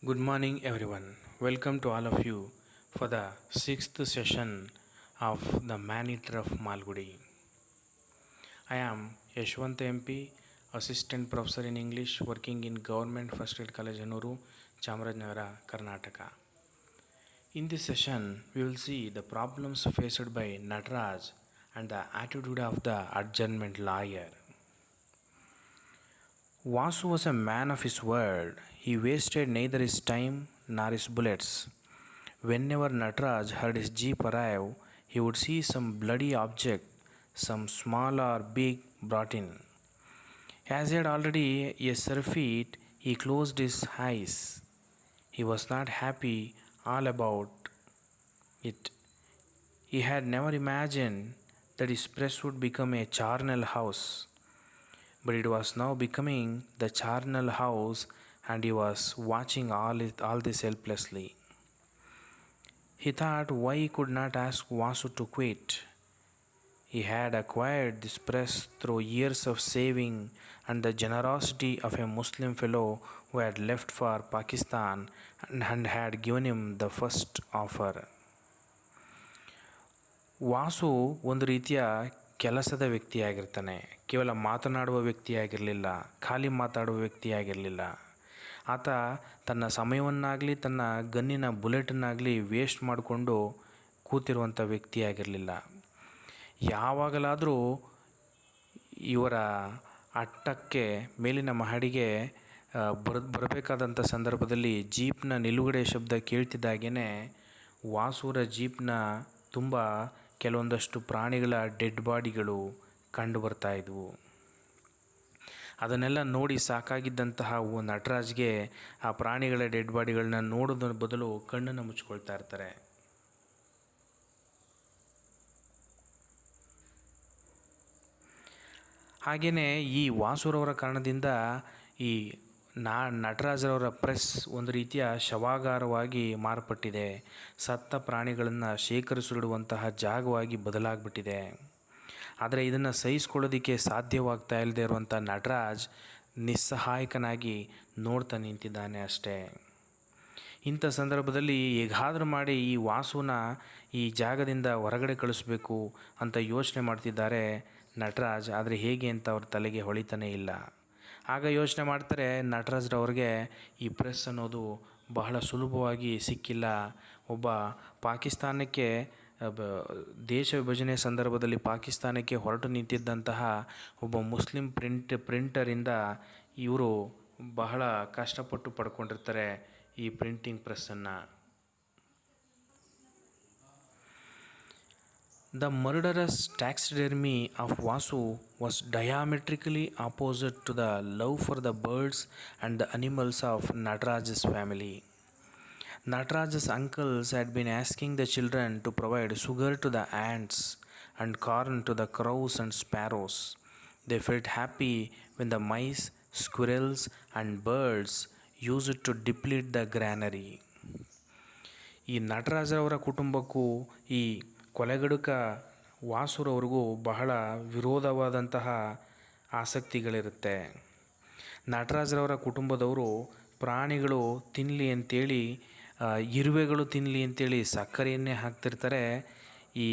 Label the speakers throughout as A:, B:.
A: Good morning, everyone. Welcome to all of you for the sixth session of the Man Eater of Malgudi. I am Yashwant MP, Assistant Professor in English, working in Government First Grade College, Hannuru, Chamarajnagara, Karnataka. In this session, we will see the problems faced by Nataraj and the attitude of the adjournment lawyer. Vasu was a man of his word. He wasted neither his time nor his bullets. Whenever Nataraj heard his jeep arrive, he would see some bloody object, some small or big, brought in. As he had already a surfeit, he closed his eyes. He was not happy all about it. He had never imagined that his press would become a charnel house. But it was now becoming the charnel house, and he was watching all this helplessly. He thought why he could not ask Vasu to quit. He had acquired this press through years of saving and the generosity of a Muslim fellow who had left for Pakistan and had given him the first offer. Vasu ಒಂದು ರೀತಿಯ ಕೆಲಸದ ವ್ಯಕ್ತಿಯಾಗಿರ್ತಾನೆ. ಕೇವಲ ಮಾತನಾಡುವ ವ್ಯಕ್ತಿಯಾಗಿರಲಿಲ್ಲ, ಖಾಲಿ ಮಾತಾಡುವ ವ್ಯಕ್ತಿಯಾಗಿರಲಿಲ್ಲ. ಆತ ತನ್ನ ಸಮಯವನ್ನಾಗಲಿ ತನ್ನ ಗನ್ನಿನ ಬುಲೆಟನ್ನಾಗಲಿ ವೇಸ್ಟ್ ಮಾಡಿಕೊಂಡು ಕೂತಿರುವಂಥ ವ್ಯಕ್ತಿಯಾಗಿರಲಿಲ್ಲ. ಯಾವಾಗಲಾದರೂ ಇವರ ಅಟ್ಟಕ್ಕೆ ಮೇಲಿನ ಮಹಡಿಗೆ ಬರಬೇಕಾದಂಥ ಸಂದರ್ಭದಲ್ಲಿ ಜೀಪ್ನ ನಿಲುಗಡೆ ಶಬ್ದ ಕೇಳ್ತಿದ್ದಾಗೇ ವಾಸುರ ಜೀಪ್ನ ತುಂಬ ಕೆಲವೊಂದಷ್ಟು ಪ್ರಾಣಿಗಳ ಡೆಡ್ ಬಾಡಿಗಳು ಕಂಡು ಬರ್ತಾಯಿದ್ವು. ಅದನ್ನೆಲ್ಲ ನೋಡಿ ಸಾಕಾಗಿದ್ದಂತಹ ನಟರಾಜ್ಗೆ ಆ ಪ್ರಾಣಿಗಳ ಡೆಡ್ ಬಾಡಿಗಳನ್ನ ನೋಡೋದ್ರ ಬದಲು ಕಣ್ಣನ್ನು ಮುಚ್ಕೊಳ್ತಾ ಇರ್ತಾರೆ. ಹಾಗೆಯೇ ಈ ವಾಸುರವರ ಕಾರಣದಿಂದ ಈ ನಟರಾಜರವರ ಪ್ರೆಸ್ ಒಂದು ರೀತಿಯ ಶವಾಗಾರವಾಗಿ ಮಾರ್ಪಟ್ಟಿದೆ. ಸತ್ತ ಪ್ರಾಣಿಗಳನ್ನು ಶೇಖರಿಸಿಡುವಂತಹ ಜಾಗವಾಗಿ ಬದಲಾಗ್ಬಿಟ್ಟಿದೆ. ಆದರೆ ಇದನ್ನು ಸಹಿಸ್ಕೊಳ್ಳೋದಕ್ಕೆ ಸಾಧ್ಯವಾಗ್ತಾ ಇಲ್ಲದೆ ಇರುವಂಥ ನಟರಾಜ್ ನಿಸ್ಸಹಾಯಕನಾಗಿ ನೋಡ್ತಾ ನಿಂತಿದ್ದಾನೆ ಅಷ್ಟೇ. ಇಂಥ ಸಂದರ್ಭದಲ್ಲಿ ಹೇಗಾದರೂ ಮಾಡಿ ಈ ವಾಸುನ ಈ ಜಾಗದಿಂದ ಹೊರಗಡೆ ಕಳಿಸ್ಬೇಕು ಅಂತ ಯೋಚನೆ ಮಾಡ್ತಿದ್ದಾರೆ ನಟರಾಜ್. ಆದರೆ ಹೇಗೆ ಅಂತ ಅವ್ರ ತಲೆಗೆ ಹೊಳಿತಾನೇ ಇಲ್ಲ. ಆಗ ಯೋಚನೆ ಮಾಡ್ತಾರೆ ನಟರಾಜ್ರವ್ರಿಗೆ ಈ ಪ್ರೆಸ್ ಅನ್ನೋದು ಬಹಳ ಸುಲಭವಾಗಿ ಸಿಕ್ಕಿಲ್ಲ. ಒಬ್ಬ ಪಾಕಿಸ್ತಾನಕ್ಕೆ ದೇಶ ವಿಭಜನೆ ಸಂದರ್ಭದಲ್ಲಿ ಪಾಕಿಸ್ತಾನಕ್ಕೆ ಹೊರಟು ನಿಂತಿದ್ದಂತಹ ಒಬ್ಬ ಮುಸ್ಲಿಂ ಪ್ರಿಂಟರಿಂದ ಇವರು ಬಹಳ ಕಷ್ಟಪಟ್ಟು ಪಡ್ಕೊಂಡಿರ್ತಾರೆ ಈ printing ಪ್ರೆಸ್ಸನ್ನು. The murderous taxidermy of Vasu was diametrically opposite to the love for the birds and the animals of Nataraj's family. Nataraj's uncles had been asking the children to provide sugar to the ants and corn to the crows and sparrows. They felt happy when the mice, squirrels, and birds used it to deplete the granary. ಈ ನಟರಾಜರವರ ಕುಟುಂಬಕ್ಕೂ ಈ ಕೊಲೆಗಡುಕ ವಾಸುರವ್ರಿಗೂ ಬಹಳ ವಿರೋಧವಾದಂತಹ ಆಸಕ್ತಿಗಳಿರುತ್ತೆ. ನಟರಾಜರವರ ಕುಟುಂಬದವರು ಪ್ರಾಣಿಗಳು ತಿನ್ನಲಿ ಅಂತೇಳಿ, ಇರುವೆಗಳು ತಿನ್ನಲಿ ಅಂತೇಳಿ ಸಕ್ಕರೆಯನ್ನೇ ಹಾಕ್ತಿರ್ತಾರೆ. ಈ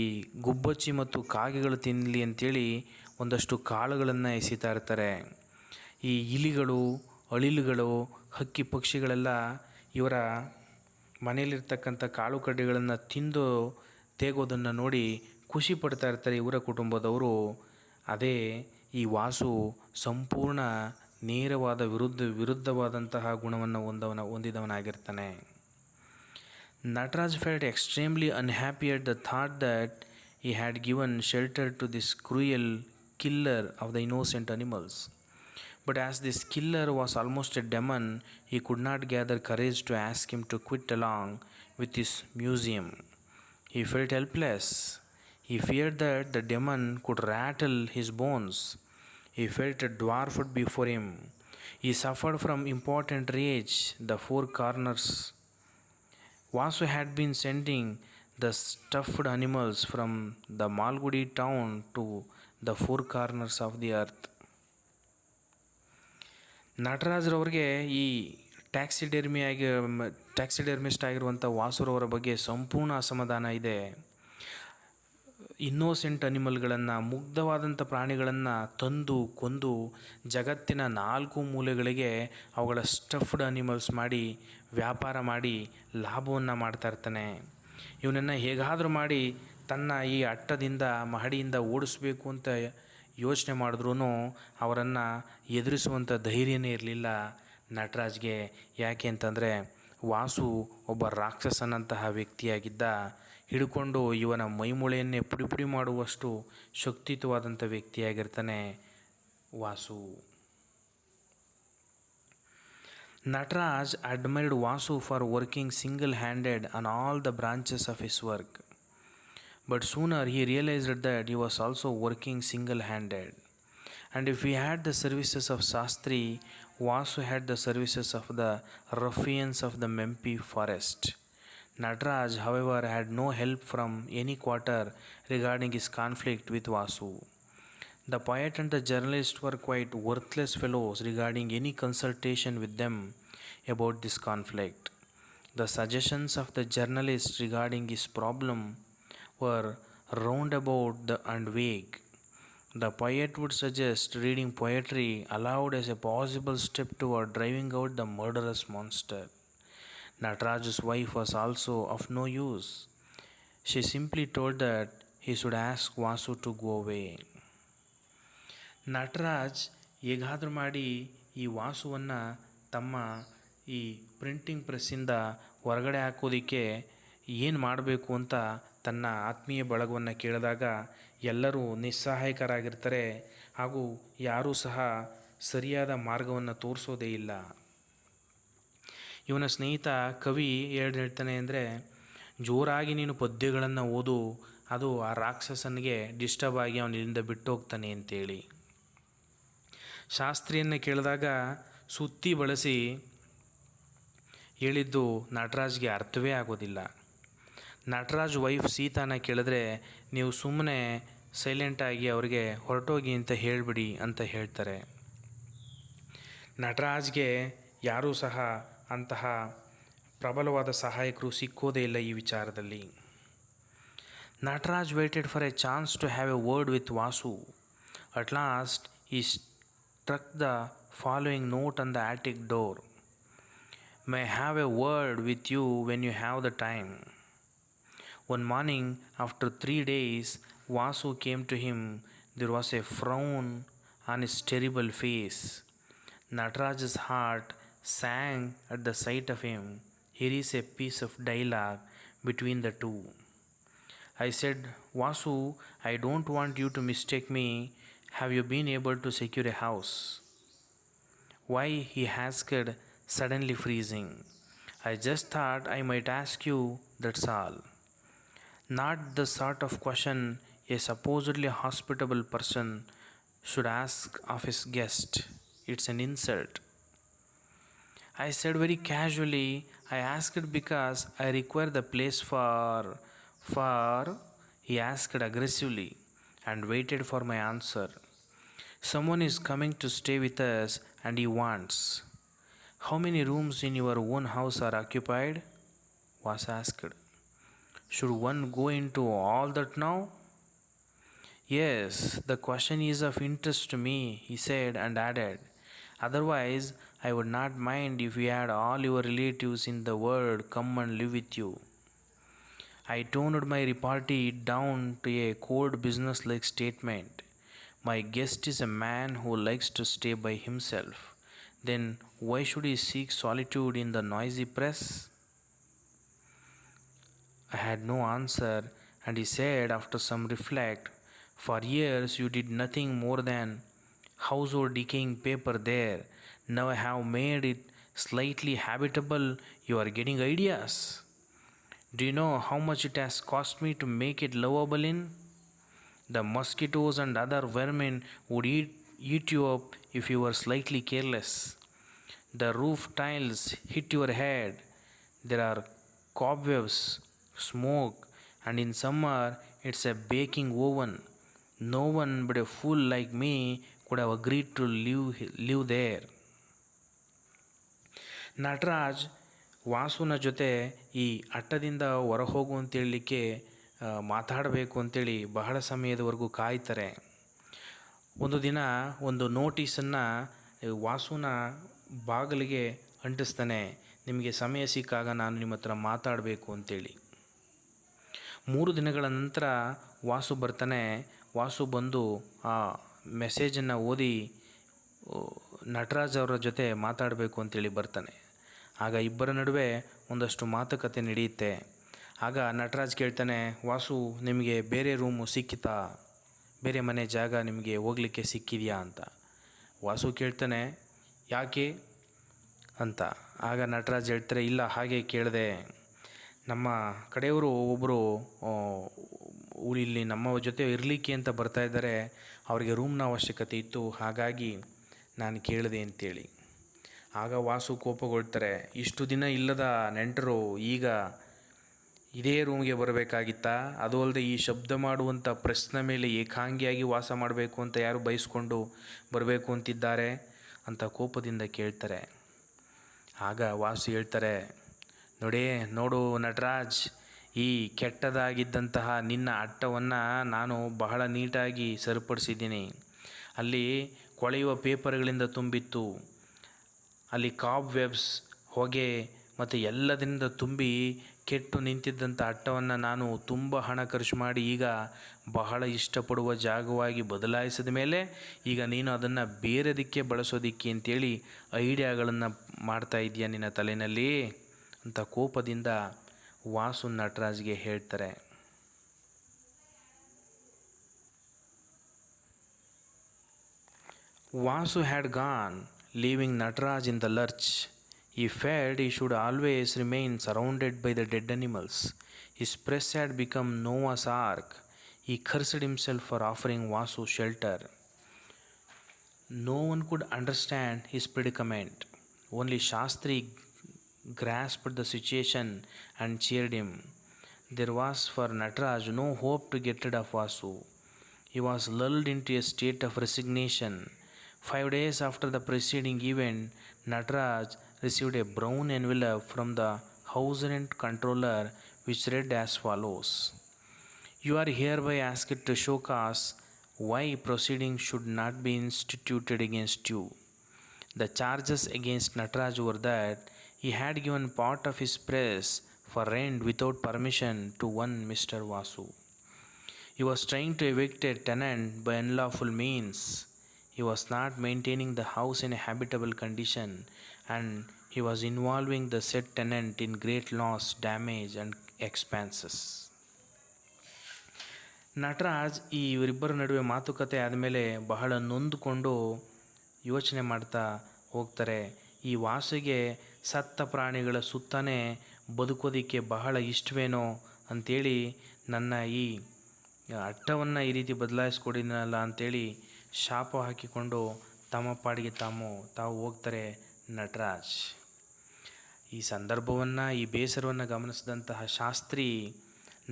A: ಗುಬ್ಬಚ್ಚಿ ಮತ್ತು ಕಾಗೆಗಳು ತಿನ್ನಲಿ ಅಂತೇಳಿ ಒಂದಷ್ಟು ಕಾಳುಗಳನ್ನು ಎಸಿತಾ ಇರ್ತಾರೆ. ಈ ಇಲಿಗಳು, ಅಳಿಲುಗಳು, ಹಕ್ಕಿ ಪಕ್ಷಿಗಳೆಲ್ಲ ಇವರ ಮನೆಯಲ್ಲಿರ್ತಕ್ಕಂಥ ಕಾಳು ಕಡ್ಡಿಗಳನ್ನು ತಿಂದು ತೇಗೋದನ್ನು ನೋಡಿ ಖುಷಿ ಪಡ್ತಾ ಇರ್ತಾರೆ ಇವರ ಕುಟುಂಬದವರು. ಅದೇ ಈ ವಾಸು ಸಂಪೂರ್ಣ ನೇರವಾದ ವಿರುದ್ಧವಾದಂತಹ ಗುಣವನ್ನು ಹೊಂದಿದವನಾಗಿರ್ತಾನೆ. Nataraj felt extremely unhappy at the thought that he had given shelter to this cruel killer of the innocent animals. But as this killer was almost a demon, he could not gather courage to ask him to quit along with his museum. He felt helpless. He feared that the demon could rattle his bones. He felt dwarfed before him. He suffered from impotent rage. The four corners. Vasu had been sending the stuffed animals from the Malgudi town to the four corners of the earth. ನಟರಾಜ್ರವ್ರಿಗೆ ಈ ಟ್ಯಾಕ್ಸಿಡೆರ್ಮಿಯಾಗಿ ಟ್ಯಾಕ್ಸಿಡೆರ್ಮಿಸ್ಟ್ ಆಗಿರುವಂಥ ವಾಸುರವರ ಬಗ್ಗೆ ಸಂಪೂರ್ಣ ಅಸಮಾಧಾನ ಇದೆ. Innocent ಅನಿಮಲ್ಗಳನ್ನು, ಮುಗ್ಧವಾದಂಥ ಪ್ರಾಣಿಗಳನ್ನು ತಂದು ಕೊಂದು ಜಗತ್ತಿನ 4 ಮೂಲೆಗಳಿಗೆ ಅವುಗಳ ಸ್ಟಫ್ಡ್ ಅನಿಮಲ್ಸ್ ಮಾಡಿ ವ್ಯಾಪಾರ ಮಾಡಿ ಲಾಭವನ್ನು ಮಾಡ್ತಾ ಇರ್ತಾನೆ. ಇವನನ್ನು ಹೇಗಾದರೂ ಮಾಡಿ ತನ್ನ ಈ ಅಟ್ಟದಿಂದ ಮಹಡಿಯಿಂದ ಓಡಿಸ್ಬೇಕು ಅಂತ ಯೋಚನೆ ಮಾಡಿದ್ರೂ ಅವರನ್ನು ಎದುರಿಸುವಂಥ ಧೈರ್ಯನೇ ಇರಲಿಲ್ಲ ನಟರಾಜ್ಗೆ. ಯಾಕೆ ಅಂತಂದರೆ ವಾಸು ಒಬ್ಬ ರಾಕ್ಷಸನಂತಹ ವ್ಯಕ್ತಿಯಾಗಿದ್ದ. ಹಿಡ್ಕೊಂಡು ಇವನ ಮೈಮೂಳೆಯನ್ನೇ ಪುಡಿ ಪುಡಿ ಮಾಡುವಷ್ಟು ಶಕ್ತಿಯುತವಾದಂಥ ವ್ಯಕ್ತಿಯಾಗಿರ್ತಾನೆ Vasu. Nataraj admired Vasu for working single-handed on all the branches of his work. But sooner he realized that he was also working single-handed. And if he had the services of Shastri, Vasu had the services of the ruffians of the Mempi forest. Nataraj, however, had no help from any quarter regarding his conflict with Vasu. The poet and the journalist were quite worthless fellows regarding any consultation with them about this conflict. The suggestions of the journalist regarding his problem were roundabout and vague. The poet would suggest reading poetry aloud as a possible step toward driving out the murderous monster. Nataraj's wife was also of no use. She simply told that he should ask Vasu to go away. Nataraj ಹೇಗಾದರೂ ಮಾಡಿ ಈ ವಾಸುವನ್ನು ತಮ್ಮ ಈ printing ಪ್ರೆಸ್ಸಿಂದ ಹೊರಗಡೆ ಹಾಕೋದಕ್ಕೆ ಏನು ಮಾಡಬೇಕು ಅಂತ ತನ್ನ ಆತ್ಮೀಯ ಬಳಗವನ್ನು ಕೇಳಿದಾಗ ಎಲ್ಲರೂ ನಿಸ್ಸಹಾಯಕರಾಗಿರ್ತಾರೆ ಹಾಗೂ ಯಾರೂ ಸಹ ಸರಿಯಾದ ಮಾರ್ಗವನ್ನು ತೋರಿಸೋದೇ ಇಲ್ಲ. ಇವನ ಸ್ನೇಹಿತ ಕವಿ ಹೇಳ್ತಾನೆ ಅಂದರೆ, ಜೋರಾಗಿ ನೀನು ಪದ್ಯಗಳನ್ನು ಓದು, ಅದು ಆ ರಾಕ್ಷಸನಿಗೆ ಡಿಸ್ಟರ್ಬ್ ಆಗಿ ಅವನಿಂದ ಬಿಟ್ಟು ಹೋಗ್ತಾನೆ ಅಂತೇಳಿ. ಶಾಸ್ತ್ರಿಯನ್ನು ಕೇಳಿದಾಗ ಸುತ್ತಿ ಬಳಸಿ ಹೇಳಿದ್ದು ನಟರಾಜ್ಗೆ ಅರ್ಥವೇ ಆಗೋದಿಲ್ಲ. ನಟರಾಜ್ ವೈಫ್ ಸೀತಾನ ಕೇಳಿದ್ರೆ, ನೀವು ಸುಮ್ಮನೆ ಸೈಲೆಂಟಾಗಿ ಅವ್ರಿಗೆ ಹೊರಟೋಗಿ ಅಂತ ಹೇಳಿಬಿಡಿ ಅಂತ ಹೇಳ್ತಾರೆ. ನಟರಾಜ್ಗೆ ಯಾರೂ ಸಹ ಅಂತಹ ಪ್ರಬಲವಾದ ಸಹಾಯಕರು ಸಿಕ್ಕೋದೇ ಇಲ್ಲ ಈ ವಿಚಾರದಲ್ಲಿ. Nataraj waited for a chance to have a word with Vasu. At last he struck the following note on the attic door: "May I have a word with you when you have the time." One morning, after 3 days, Vasu came to him. There was a frown on his terrible face. Nataraj's heart sank at the sight of him. Here is a piece of dialogue between the two. I said, "Vasu, I don't want you to mistake me. Have you been able to secure a house?" "Why?" he asked, suddenly freezing. "I just thought I might ask you, that's all." Not the sort of question a supposedly hospitable person should ask of his guest. It's an insult. I said very casually, "I asked because I require the place for. He asked aggressively and waited for my answer. "Someone is coming to stay with us and he wants." "How many rooms in your own house are occupied?" was asked. "Should one go into all that now?" "Yes, the question is of interest to me," he said and added, "Otherwise, I would not mind if you had all your relatives in the world come and live with you." I toned my repartee down to a cold business-like statement. My guest is a man who likes to stay by himself. Then why should he seek solitude in the noisy press? I had no answer, and he said after some reflect, "For years you did nothing more than household decaying paper there. Now I have made it slightly habitable. You are getting ideas. Do you know how much it has cost me to make it livable in? The mosquitoes and other vermin would eat you up if you were slightly careless. The roof tiles hit your head. There are cobwebs, smoke, and in summer it's a baking oven. No one but a fool like me could have agreed to live there." Nataraj ವಾಸುನ ಜೊತೆ ಈ ಅಟ್ಟದಿಂದ ಹೊರಹೋಗು ಅಂತೇಳಲಿಕ್ಕೆ ಮಾತಾಡಬೇಕು ಅಂತೇಳಿ ಬಹಳ ಸಮಯದವರೆಗೂ ಕಾಯ್ತಾರೆ. ಒಂದು ದಿನ ಒಂದು ನೋಟಿಸನ್ನು ವಾಸುನ ಬಾಗಿಲಿಗೆ ಅಂಟಿಸ್ತಾನೆ, ನಿಮಗೆ ಸಮಯ ಸಿಕ್ಕಾಗ ನಾನು ನಿಮ್ಮ ಹತ್ರ ಮಾತಾಡಬೇಕು ಅಂತೇಳಿ. 3 ದಿನಗಳ ನಂತರ ವಾಸು ಬರ್ತಾನೆ. ವಾಸು ಬಂದು ಆ ಮೆಸೇಜನ್ನು ಓದಿ ನಟರಾಜ್ ಅವರ ಜೊತೆ ಮಾತಾಡಬೇಕು ಅಂತೇಳಿ ಬರ್ತಾನೆ. ಆಗ ಇಬ್ಬರ ನಡುವೆ ಒಂದಷ್ಟು ಮಾತುಕತೆ ನಡೆಯುತ್ತೆ. ಆಗ ನಟರಾಜ್ ಕೇಳ್ತಾನೆ, ವಾಸು ನಿಮಗೆ ಬೇರೆ ರೂಮು ಸಿಕ್ಕಿತಾ, ಬೇರೆ ಮನೆ ಜಾಗ ನಿಮಗೆ ಹೋಗಲಿಕ್ಕೆ ಸಿಕ್ಕಿದೆಯಾ ಅಂತ. ವಾಸು ಕೇಳ್ತಾನೆ, ಯಾಕೆ ಅಂತ. ಆಗ ನಟರಾಜ್ ಹೇಳ್ತಾರೆ, ಇಲ್ಲ ಹಾಗೆ ಕೇಳಿದೆ, ನಮ್ಮ ಕಡೆಯವರು ಒಬ್ಬರು ಇಲ್ಲಿ ನಮ್ಮ ಜೊತೆ ಇರಲಿಕ್ಕೆ ಅಂತ ಬರ್ತಾಯಿದ್ದಾರೆ, ಅವರಿಗೆ ರೂಮ್ನ ಅವಶ್ಯಕತೆ ಇತ್ತು, ಹಾಗಾಗಿ ನಾನು ಕೇಳಿದೆ ಅಂತೇಳಿ. ಆಗ ವಾಸು ಕೋಪಗೊಳ್ತಾರೆ, ಇಷ್ಟು ದಿನ ಇಲ್ಲದ ನೆಂಟರು ಈಗ ಇದೇ ರೂಮ್ಗೆ ಬರಬೇಕಾಗಿತ್ತಾ? ಅದು ಅಲ್ಲದೆ ಈ ಶಬ್ದ ಮಾಡುವಂಥ ಪ್ರಶ್ನೆ ಮೇಲೆ ಏಕಾಂಗಿಯಾಗಿ ವಾಸ ಮಾಡಬೇಕು ಅಂತ ಯಾರು ಬಯಸ್ಕೊಂಡು ಬರಬೇಕು ಅಂತಿದ್ದಾರೆ ಅಂತ ಕೋಪದಿಂದ ಕೇಳ್ತಾರೆ. ಆಗ ವಾಸು ಹೇಳ್ತಾರೆ, ನೋಡು ನಟರಾಜ್, ಈ ಕೆಟ್ಟದಾಗಿದ್ದಂತಹ ನಿನ್ನ ಅಟ್ಟವನ್ನು ನಾನು ಬಹಳ ನೀಟಾಗಿ ಸರಿಪಡಿಸಿದ್ದೀನಿ. ಅಲ್ಲಿ ಕೊಳೆಯುವ ಪೇಪರ್ಗಳಿಂದ ತುಂಬಿತ್ತು, ಅಲ್ಲಿ ಕಾಬ್ ವೆಬ್ಸ್, ಹೊಗೆ ಮತ್ತು ಎಲ್ಲದರಿಂದ ತುಂಬಿ ಕೆಟ್ಟು ನಿಂತಿದ್ದಂಥ ಅಟ್ಟವನ್ನು ನಾನು ತುಂಬ ಹಣ ಖರ್ಚು ಮಾಡಿ ಈಗ ಬಹಳ ಇಷ್ಟಪಡುವ ಜಾಗವಾಗಿ ಬದಲಾಯಿಸಿದ ಮೇಲೆ ಈಗ ನೀನು ಅದನ್ನು ಬೇರೆದಕ್ಕೆ ಬಳಸೋದಕ್ಕೆ ಅಂತೇಳಿ ಐಡಿಯಾಗಳನ್ನು ಮಾಡ್ತಾ ಇದೆಯಾ ನಿನ್ನ ತಲೆಯಲ್ಲಿ ಅಂತ ಕೋಪದಿಂದ ವಾಸು ನಟರಾಜ್ಗೆ ಹೇಳ್ತಾರೆ. Vasu had gone, leaving Nataraj in the lurch. He felt he should always remain surrounded by the dead animals. His press had become Noah's Ark. He cursed himself for offering Vasu shelter. No one could understand his predicament. Only Shastri grasped the situation and cheered him. There was for Nataraj no hope to get rid of Vasu. He was lulled into a state of resignation. 5 days after the preceding event, Nataraj received a brown envelope from the house rent controller which read as follows: You are hereby asked to show cause why proceedings should not be instituted against you. The charges against Nataraj were that he had given part of his press for rent without permission to one Mr. Vasu. He was trying to evict a tenant by unlawful means. He was not maintaining the house in a habitable condition, and he was involving the said tenant in great loss, damage and expenses. Nataraj ಈ ಇವರಿಬ್ಬರ ನಡುವೆ ಮಾತುಕತೆ ಆದಮೇಲೆ ಬಹಳ ನೊಂದುಕೊಂಡು ಯೋಚನೆ ಮಾಡ್ತಾ ಹೋಗ್ತಾರೆ. ಈ ವಾಸುಗೆ ಸತ್ತ ಪ್ರಾಣಿಗಳ ಸುತ್ತನೇ ಬದುಕೋದಕ್ಕೆ ಬಹಳ ಇಷ್ಟವೇನೋ ಅಂಥೇಳಿ ನನ್ನ ಈ ಅಟ್ಟವನ್ನು ಈ ರೀತಿ ಬದಲಾಯಿಸ್ಕೊಡಿನಲ್ಲ ಅಂಥೇಳಿ ಶಾಪ ಹಾಕಿಕೊಂಡು ತಮ್ಮ ಪಾಡಿಗೆ ತಾವು ಹೋಗ್ತಾರೆ ನಟರಾಜ್. ಈ ಸಂದರ್ಭವನ್ನು, ಈ ಬೇಸರವನ್ನು ಗಮನಿಸಿದಂತಹ ಶಾಸ್ತ್ರಿ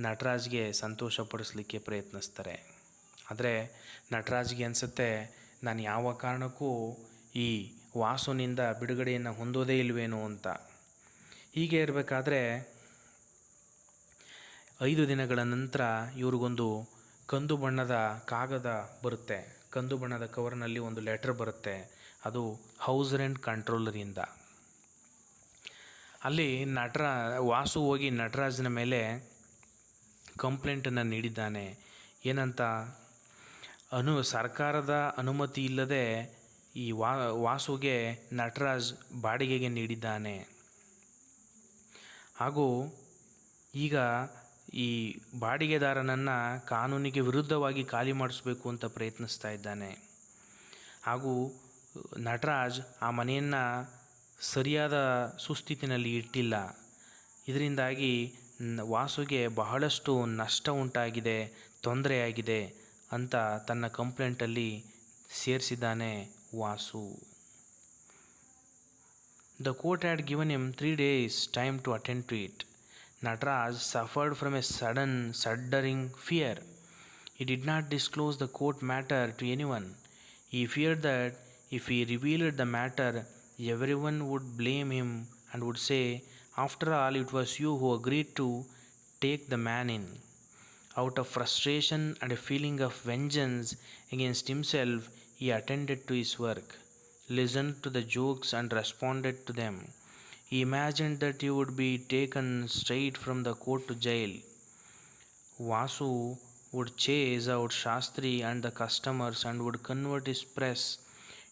A: ನಟರಾಜ್ಗೆ ಸಂತೋಷಪಡಿಸಲಿಕ್ಕೆ ಪ್ರಯತ್ನಿಸ್ತಾರೆ. ಆದರೆ ನಟರಾಜ್ಗೆ ಅನಿಸುತ್ತೆ, ನಾನು ಯಾವ ಕಾರಣಕ್ಕೂ ಈ ವಾಸುನಿಂದ ಬಿಡುಗಡೆಯನ್ನು ಹೊಂದೋದೇ ಇಲ್ವೇನೋ ಅಂತ. ಹೀಗೆ ಇರಬೇಕಾದ್ರೆ 5 ದಿನಗಳ ನಂತರ ಇವ್ರಿಗೊಂದು ಕಂದು ಬಣ್ಣದ ಕಾಗದ ಬರುತ್ತೆ. ಕಂದು ಬಣ್ಣದ ಕವರ್ನಲ್ಲಿ ಒಂದು ಲೆಟರ್ ಬರುತ್ತೆ. ಅದು ಹೌಸ್ ರೆಂಟ್ ಕಂಟ್ರೋಲರಿಂದ. ಅಲ್ಲಿ ವಾಸು ಹೋಗಿ ನಟರಾಜನ ಮೇಲೆ ಕಂಪ್ಲೇಂಟನ್ನು ನೀಡಿದ್ದಾನೆ. ಏನಂತ, ಸರ್ಕಾರದ ಅನುಮತಿ ಇಲ್ಲದೆ ಈ ವಾಸುಗೆ ನಟರಾಜ್ ಬಾಡಿಗೆಗೆ ನೀಡಿದ್ದಾನೆ. ಹಾಗೂ ಈಗ ಈ ಬಾಡಿಗೆದಾರನನ್ನು ಕಾನೂನಿಗೆ ವಿರುದ್ಧವಾಗಿ ಖಾಲಿ ಮಾಡಿಸ್ಬೇಕು ಅಂತ ಪ್ರಯತ್ನಿಸ್ತಾ ಇದ್ದಾನೆ. ಹಾಗೂ ನಟರಾಜ್ ಆ ಮನೆಯನ್ನು ಸರಿಯಾದ ಸುಸ್ಥಿತಿನಲ್ಲಿ ಇಟ್ಟಿಲ್ಲ. ಇದರಿಂದಾಗಿ ವಾಸುಗೆ ಬಹಳಷ್ಟು ನಷ್ಟ ಉಂಟಾಗಿದೆ, ತೊಂದರೆಯಾಗಿದೆ ಅಂತ ತನ್ನ ಕಂಪ್ಲೇಂಟಲ್ಲಿ ಸೇರಿಸಿದ್ದಾನೆ Vasu. The court had given him 3 days time to attend to it. Nataraj suffered from a shuddering fear. He did not disclose the court matter to anyone. He feared that if he revealed the matter, everyone would blame him and would say, "After all, it was you who agreed to take the man in." Out of frustration and a feeling of vengeance against himself, he attended to his work, listened to the jokes, and responded to them. He imagined that he would be taken straight from the court to jail. Vasu would chase out Shastri and the customers and would convert his press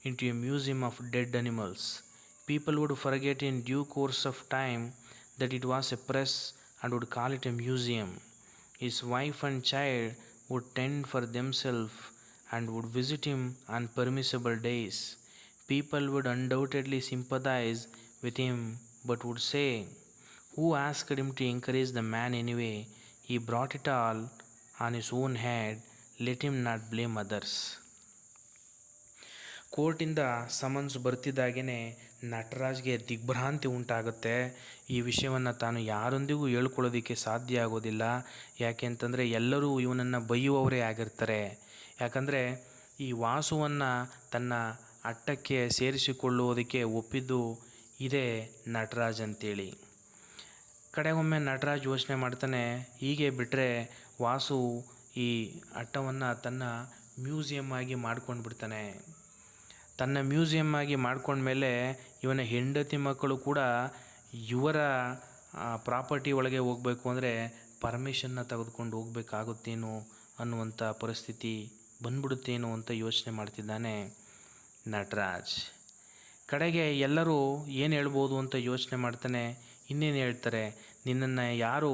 A: into a museum of dead animals. People would forget in due course of time that it was a press and would call it a museum. His wife and child would tend for themselves and would visit him on permissible days. People would undoubtedly sympathize with him but would say, "Who asked him to encourage the man anyway? He brought it all on his own head. Let him not blame others." ಕೋರ್ಟಿಂದ summons ಬರ್ತಿದ್ದಾಗೇ ನಟರಾಜ್ಗೆ ದಿಗ್ಭ್ರಾಂತಿ ಉಂಟಾಗುತ್ತೆ. ಈ ವಿಷಯವನ್ನು ತಾನು ಯಾರೊಂದಿಗೂ ಹೇಳ್ಕೊಳ್ಳೋದಕ್ಕೆ ಸಾಧ್ಯ ಆಗೋದಿಲ್ಲ. ಯಾಕೆ ಅಂತಂದರೆ ಎಲ್ಲರೂ ಇವನನ್ನು ಬೈಯುವವರೇ ಆಗಿರ್ತಾರೆ. ಯಾಕಂದರೆ ಈ ವಾಸುವನ್ನು ತನ್ನ ಅಟ್ಟಕ್ಕೆ ಸೇರಿಸಿಕೊಳ್ಳುವುದಕ್ಕೆ ಒಪ್ಪಿದ್ದು ಇದೇ ನಟರಾಜ್ ಅಂತೇಳಿ. ಕಡೆಗೊಮ್ಮೆ ನಟರಾಜ್ ಯೋಚನೆ ಮಾಡ್ತಾನೆ, ಹೀಗೆ ಬಿಟ್ಟರೆ ವಾಸು ಈ ಅಟ್ಟವನ್ನು ತನ್ನ ಮ್ಯೂಸಿಯಮ್ ಆಗಿ ಮಾಡ್ಕೊಂಡು ಬಿಡ್ತಾನೆ. ತನ್ನ ಮ್ಯೂಸಿಯಮ್ ಆಗಿ ಮಾಡ್ಕೊಂಡ್ಮೇಲೆ ಇವನ ಹೆಂಡತಿ ಮಕ್ಕಳು ಕೂಡ ಇವರ ಪ್ರಾಪರ್ಟಿ ಒಳಗೆ ಹೋಗಬೇಕು ಅಂದರೆ ಪರ್ಮಿಷನ್ನ ತೆಗೆದುಕೊಂಡು ಹೋಗಬೇಕಾಗುತ್ತೇನೋ ಅನ್ನುವಂಥ ಪರಿಸ್ಥಿತಿ ಬಂದ್ಬಿಡುತ್ತೇನೋ ಅಂತ ಯೋಚನೆ ಮಾಡ್ತಿದ್ದಾನೆ ನಟರಾಜ್. ಕಡೆಗೆ ಎಲ್ಲರೂ ಏನು ಹೇಳ್ಬೋದು ಅಂತ ಯೋಚನೆ ಮಾಡ್ತಾನೆ. ಇನ್ನೇನು ಹೇಳ್ತಾರೆ, ನಿನ್ನನ್ನು ಯಾರು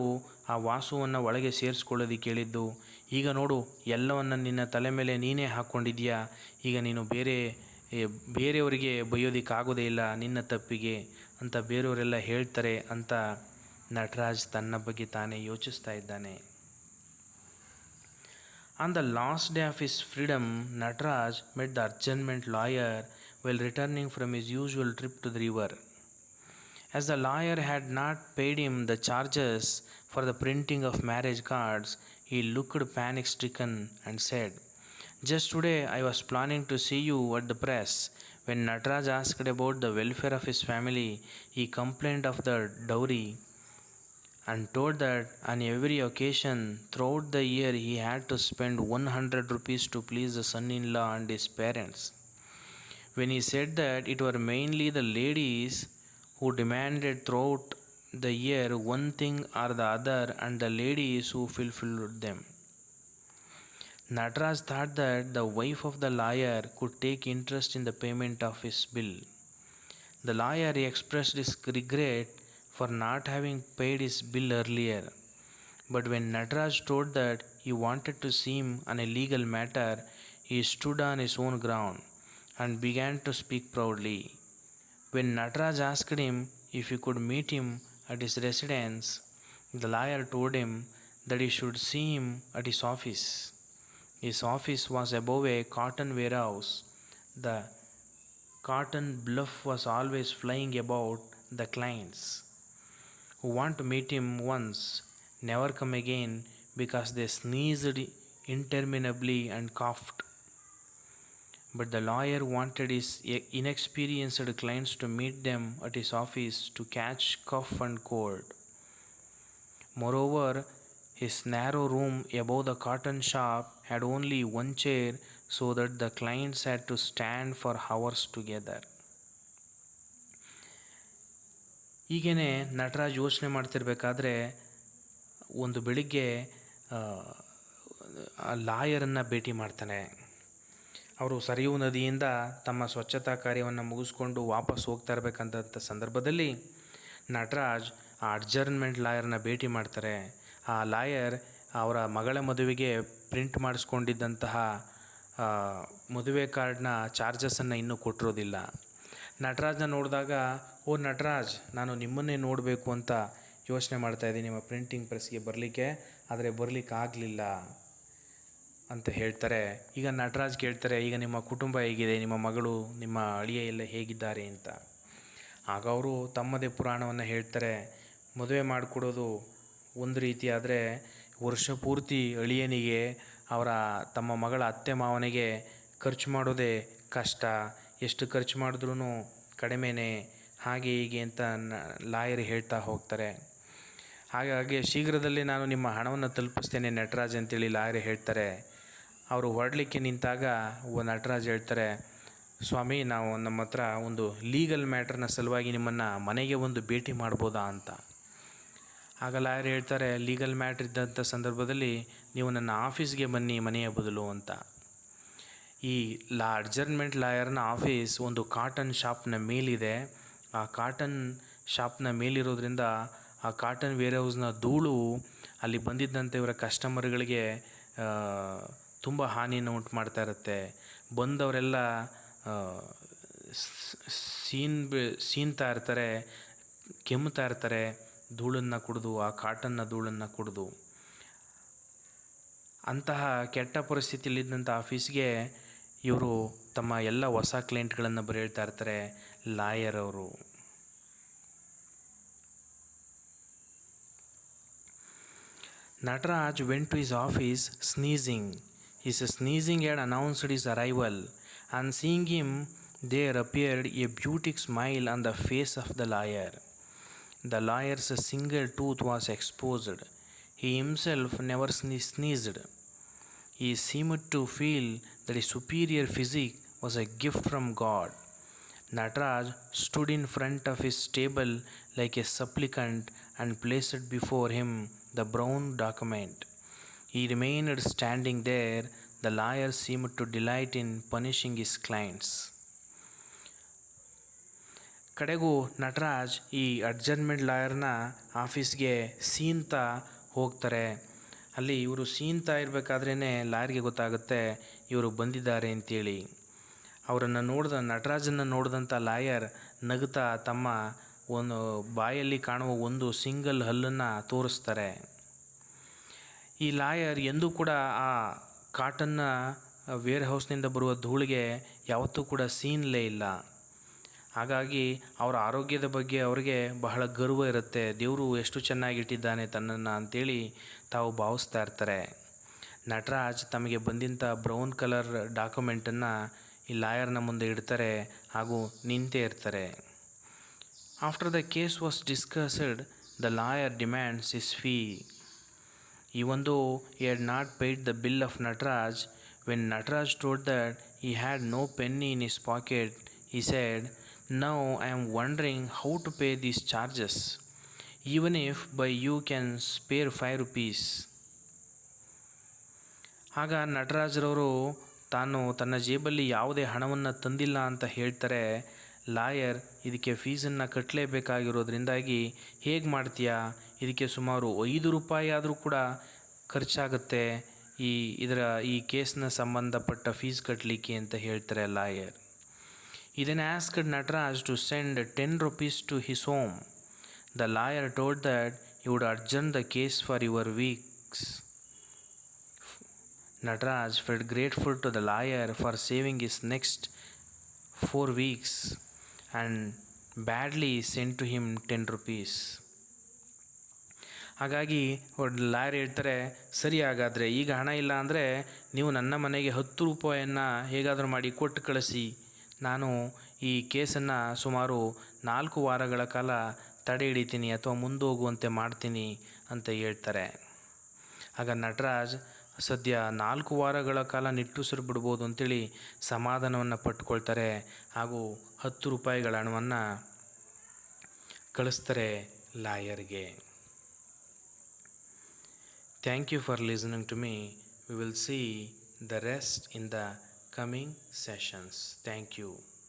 A: ಆ ವಾಸುವನ್ನು ಒಳಗೆ ಸೇರಿಸ್ಕೊಳ್ಳೋದಕ್ಕೆ ಹೇಳಿದ್ದು? ಈಗ ನೋಡು, ಎಲ್ಲವನ್ನು ನಿನ್ನ ತಲೆ ಮೇಲೆ ನೀನೇ ಹಾಕ್ಕೊಂಡಿದ್ಯಾ. ಈಗ ನೀನು ಬೇರೆಯವರಿಗೆ ಬೈಯೋದಕ್ಕಾಗೋದೇ ಇಲ್ಲ ನಿನ್ನ ತಪ್ಪಿಗೆ ಅಂತ ಬೇರೆಯವರೆಲ್ಲ ಹೇಳ್ತಾರೆ ಅಂತ ನಟರಾಜ್ ತನ್ನ ಬಗ್ಗೆ ತಾನೇ ಯೋಚಿಸ್ತಾ ಇದ್ದಾನೆ. On the last day of his freedom, Nataraj met the adjournment lawyer while returning from his usual trip to the river. As the lawyer had not paid him the charges for the printing of marriage cards, he looked panic-stricken and said, "Just today I was planning to see you at the press." When Nataraj asked about the welfare of his family, he complained of the dowry and told that on every occasion throughout the year he had to spend 100 rupees to please the son-in-law and his parents. When he said that it were mainly the ladies who demanded throughout the year one thing or the other and the ladies who fulfilled them, Nataraj thought that the wife of the lawyer could take interest in the payment of his bill. The lawyer expressed his regret for not having paid his bill earlier. But when Nataraj told that he wanted to see him on a legal matter, he stood on his own ground and began to speak proudly. When Nataraj asked him if he could meet him at his residence, the lawyer told him that he should see him at his office. His office was above a cotton warehouse. The cotton bluff was always flying about the clients who want to meet him once, never come again because they sneezed interminably and coughed. But the lawyer wanted his inexperienced clients to meet them at his office to catch cough and cold. Moreover, his narrow room above the cotton shop had only one chair so that the clients had to stand for hours together. ಹೀಗೇ ನಟರಾಜ್ ಯೋಚನೆ ಮಾಡ್ತಿರ್ಬೇಕಾದ್ರೆ ಒಂದು ಬೆಳಿಗ್ಗೆ ಲಾಯರನ್ನು ಭೇಟಿ ಮಾಡ್ತಾನೆ. ಅವರು ಸರಿಯೂ ನದಿಯಿಂದ ತಮ್ಮ ಸ್ವಚ್ಛತಾ ಕಾರ್ಯವನ್ನು ಮುಗಿಸ್ಕೊಂಡು ವಾಪಸ್ ಹೋಗ್ತಾ ಇರಬೇಕಂತ ಸಂದರ್ಭದಲ್ಲಿ ನಟರಾಜ್ ಆ ಅಡ್ಜರ್ನ್ಮೆಂಟ್ ಲಾಯರ್ನ ಭೇಟಿ ಮಾಡ್ತಾರೆ. ಆ ಲಾಯರ್ ಅವರ ಮಗಳ ಮದುವೆಗೆ ಪ್ರಿಂಟ್ ಮಾಡಿಸ್ಕೊಂಡಿದ್ದಂತಹ ಮದುವೆ ಕಾರ್ಡ್ನ ಚಾರ್ಜಸನ್ನು ಇನ್ನೂ ಕೊಟ್ಟಿರೋದಿಲ್ಲ. ನಟರಾಜ್ನ ನೋಡಿದಾಗ, "ಓ ನಟರಾಜ್, ನಾನು ನಿಮ್ಮನ್ನೇ ನೋಡಬೇಕು ಅಂತ ಯೋಚನೆ ಮಾಡ್ತಾಯಿದ್ದೀನಿ ನಿಮ್ಮ ಪ್ರಿಂಟಿಂಗ್ ಪ್ರೆಸ್ಗೆ ಬರಲಿಕ್ಕೆ, ಆದರೆ ಬರಲಿಕ್ಕೆ ಆಗಲಿಲ್ಲ" ಅಂತ ಹೇಳ್ತಾರೆ. ಈಗ ನಟರಾಜ್ ಕೇಳ್ತಾರೆ, "ಈಗ ನಿಮ್ಮ ಕುಟುಂಬ ಹೇಗಿದೆ, ನಿಮ್ಮ ಮಗಳು ನಿಮ್ಮ ಅಳಿಯ ಎಲ್ಲ ಹೇಗಿದ್ದಾರೆ" ಅಂತ. ಆಗ ಅವರು ತಮ್ಮದೇ ಪುರಾಣವನ್ನು ಹೇಳ್ತಾರೆ. ಮದುವೆ ಮಾಡಿಕೊಡೋದು ಒಂದು ರೀತಿ ಆದರೆ ವರ್ಷ ಪೂರ್ತಿ ಅಳಿಯನಿಗೆ ತಮ್ಮ ಮಗಳ ಅತ್ತೆ ಮಾವನಿಗೆ ಖರ್ಚು ಮಾಡೋದೇ ಕಷ್ಟ. ಎಷ್ಟು ಖರ್ಚು ಮಾಡಿದ್ರೂ ಕಡಿಮೆನೇ, ಹಾಗೆ ಹೀಗೆ ಅಂತ ಲಾಯರ್ ಹೇಳ್ತಾ ಹೋಗ್ತಾರೆ. ಹಾಗಾಗಿ ಶೀಘ್ರದಲ್ಲೇ ನಾನು ನಿಮ್ಮ ಹಣವನ್ನು ತಲುಪಿಸ್ತೇನೆ ನಟರಾಜ್ ಅಂತೇಳಿ ಲಾಯರ್ ಹೇಳ್ತಾರೆ. ಅವರು ಹೊರಡಲಿಕ್ಕೆ ನಿಂತಾಗ ನಟರಾಜ್ ಹೇಳ್ತಾರೆ, ಸ್ವಾಮಿ, ನಾವು ನಮ್ಮ ಹತ್ರ ಒಂದು ಲೀಗಲ್ ಮ್ಯಾಟ್ರನ್ನ ಸಲುವಾಗಿ ನಿಮ್ಮನ್ನು ಮನೆಗೆ ಒಂದು ಭೇಟಿ ಮಾಡ್ಬೋದಾ ಅಂತ. ಆಗ ಲಾಯರ್ ಹೇಳ್ತಾರೆ, ಲೀಗಲ್ ಮ್ಯಾಟ್ರ್ ಇದ್ದಂಥ ಸಂದರ್ಭದಲ್ಲಿ ನೀವು ನನ್ನ ಆಫೀಸ್ಗೆ ಬನ್ನಿ ಮನೆಯ ಬದಲು ಅಂತ. ಈ ಅಡ್ಜರ್ನ್ಮೆಂಟ್ ಲಾಯರ್ನ ಆಫೀಸ್ ಒಂದು ಕಾಟನ್ ಶಾಪ್ನ ಮೇಲಿದೆ. ಆ ಕಾಟನ್ ಶಾಪ್ನ ಮೇಲಿರೋದ್ರಿಂದ ಆ ಕಾಟನ್ ವೇರ್ ಹೌಸ್ನ ಧೂಳು ಅಲ್ಲಿ ಬಂದಿದ್ದಂಥ ಇವರ ಕಸ್ಟಮರ್ಗಳಿಗೆ ತುಂಬ ಹಾನಿಯನ್ನು ಉಂಟು ಮಾಡ್ತಾ ಇರುತ್ತೆ. ಬಂದವರೆಲ್ಲ ಸೀನ್ತಾ ಇರ್ತಾರೆ, ಕೆಮ್ತಾ ಇರ್ತಾರೆ, ಧೂಳನ್ನು ಕುಡಿದು, ಆ ಕಾಟನ್ನ ಧೂಳನ್ನು ಕುಡಿದು. ಅಂತಹ ಕೆಟ್ಟ ಪರಿಸ್ಥಿತಿಯಲ್ಲಿದ್ದಂಥ ಆಫೀಸ್ಗೆ ಇವರು ತಮ್ಮ ಎಲ್ಲ ಹೊಸ ಕ್ಲೈಂಟ್ಗಳನ್ನು ಬರೆಹೇಳ್ತಾ ಇರ್ತಾರೆ ಲಾಯರ್ ಅವರು. Nataraj went to his office sneezing. His sneezing had announced his arrival, and seeing him there appeared a beautiful smile on the face of the lawyer. The lawyer's single tooth was exposed. He himself never sneezed. He seemed to feel that his superior physique was a gift from God. Nataraj stood in front of his table like a supplicant and placed before him the brown document. He remained standing there. The lawyer seemed to delight in punishing his clients. ಕಡೆಗೂ ನಟರಾಜ್ ಈ adjournment ಲಾಯರ್ನ ಆಫೀಸ್ಗೆ ಸೀನ್ತಾ ಹೋಗ್ತಾರೆ. ಅಲ್ಲಿ ಇವರು ಸೀನ್ತಾ ಇರಬೇಕಾದ್ರೇ ಲಾಯರ್ಗೆ ಗೊತ್ತಾಗುತ್ತೆ ಇವರು ಬಂದಿದ್ದಾರೆ ಅಂತೇಳಿ. ಅವರನ್ನು ನಟರಾಜನ್ನು ನೋಡಿದಂಥ ಲಾಯರ್ ನಗುತ್ತಾ ತಮ್ಮ ಒಂದು ಬಾಯಲ್ಲಿ ಕಾಣುವ ಒಂದು ಸಿಂಗಲ್ ಹಲ್ಲನ್ನು ತೋರಿಸ್ತಾರೆ. ಈ ಲಾಯರ್ ಎಂದೂ ಕೂಡ ಆ ಕಾಟನ್ನ ವೇರ್ ಹೌಸ್ನಿಂದ ಬರುವ ಧೂಳಿಗೆ ಯಾವತ್ತೂ ಕೂಡ ಸೀನ್ಲೇ ಇಲ್ಲ. ಹಾಗಾಗಿ ಅವರ ಆರೋಗ್ಯದ ಬಗ್ಗೆ ಅವರಿಗೆ ಬಹಳ ಗರ್ವ ಇರುತ್ತೆ. ದೇವರು ಎಷ್ಟು ಚೆನ್ನಾಗಿಟ್ಟಿದ್ದಾನೆ ತನ್ನನ್ನು ಅಂತೇಳಿ ತಾವು ಭಾವಿಸ್ತಾ ಇರ್ತಾರೆ. ನಟರಾಜ್ ತಮಗೆ ಬಂದಿಂಥ ಬ್ರೌನ್ ಕಲರ್ ಡಾಕ್ಯುಮೆಂಟನ್ನು ಈ ಲಾಯರ್ನ ಮುಂದೆ ಇಡ್ತಾರೆ ಹಾಗೂ ನಿಂತೇ ಇರ್ತಾರೆ. After the case was discussed, the lawyer demands his fee. Even though he had not paid the bill of Nataraj, when Nataraj told that he had no penny in his pocket, he said, "Now I am wondering how to pay these charges, even if by you can spare 5 rupees." ಆಗ ನಟರಾಜ್ರವರು ತಾನು ತನ್ನ ಜೇಬಲ್ಲಿ ಯಾವುದೇ ಹಣವನ್ನು ತಂದಿಲ್ಲ ಅಂತ ಹೇಳ್ತಾರೆ. Lawyer ಇದಕ್ಕೆ ಫೀಸನ್ನು ಕಟ್ಟಲೇಬೇಕಾಗಿರೋದ್ರಿಂದಾಗಿ ಹೇಗೆ ಮಾಡ್ತೀಯಾ, ಇದಕ್ಕೆ ಸುಮಾರು 5 ರೂಪಾಯಿ ಆದರೂ ಕೂಡ ಖರ್ಚಾಗುತ್ತೆ ಈ ಕೇಸ್ನ ಸಂಬಂಧಪಟ್ಟ ಫೀಸ್ ಕಟ್ಟಲಿಕ್ಕೆ ಅಂತ ಹೇಳ್ತಾರೆ ಲಾಯರ್. ಇದನ್ನು asked Nataraj to send 10 rupees to his home. The lawyer told that he would adjourn the case for your weeks. Nataraj felt grateful to the lawyer for saving his next 4 weeks and badly sent to him 10 rupees. ಹಾಗಾಗಿ lawyer ಹೇಳ್ತಾರೆ, ಸರಿ, ಹಾಗಾದರೆ ಈಗ ಹಣ ಇಲ್ಲ ಅಂದರೆ ನೀವು ನನ್ನ ಮನೆಗೆ 10 ರೂಪಾಯಿಯನ್ನು ಹೇಗಾದರೂ ಮಾಡಿ ಕೊಟ್ಟು ಕಳಿಸಿ, ನಾನು ಈ ಕೇಸನ್ನು ಸುಮಾರು 4 ವಾರಗಳ ಕಾಲ ತಡೆ ಹಿಡಿತೀನಿ ಅಥವಾ ಮುಂದೋಗುವಂತೆ ಮಾಡ್ತೀನಿ ಅಂತ ಹೇಳ್ತಾರೆ. ಆಗ ನಟರಾಜ್ ಸದ್ಯ 4 ವಾರಗಳ ಕಾಲ ನಿಟ್ಟುಸಿರು ಬಿಡ್ಬೋದು ಅಂತೇಳಿ ಸಮಾಧಾನವನ್ನು ಪಟ್ಕೊಳ್ತಾರೆ ಹಾಗೂ 10 ರೂಪಾಯಿಗಳ ಹಣವನ್ನು ಕಳಿಸ್ತಾರೆ ಲಾಯರ್ಗೆ. Thank you for listening to me. We will see the rest in the coming sessions. Thank you.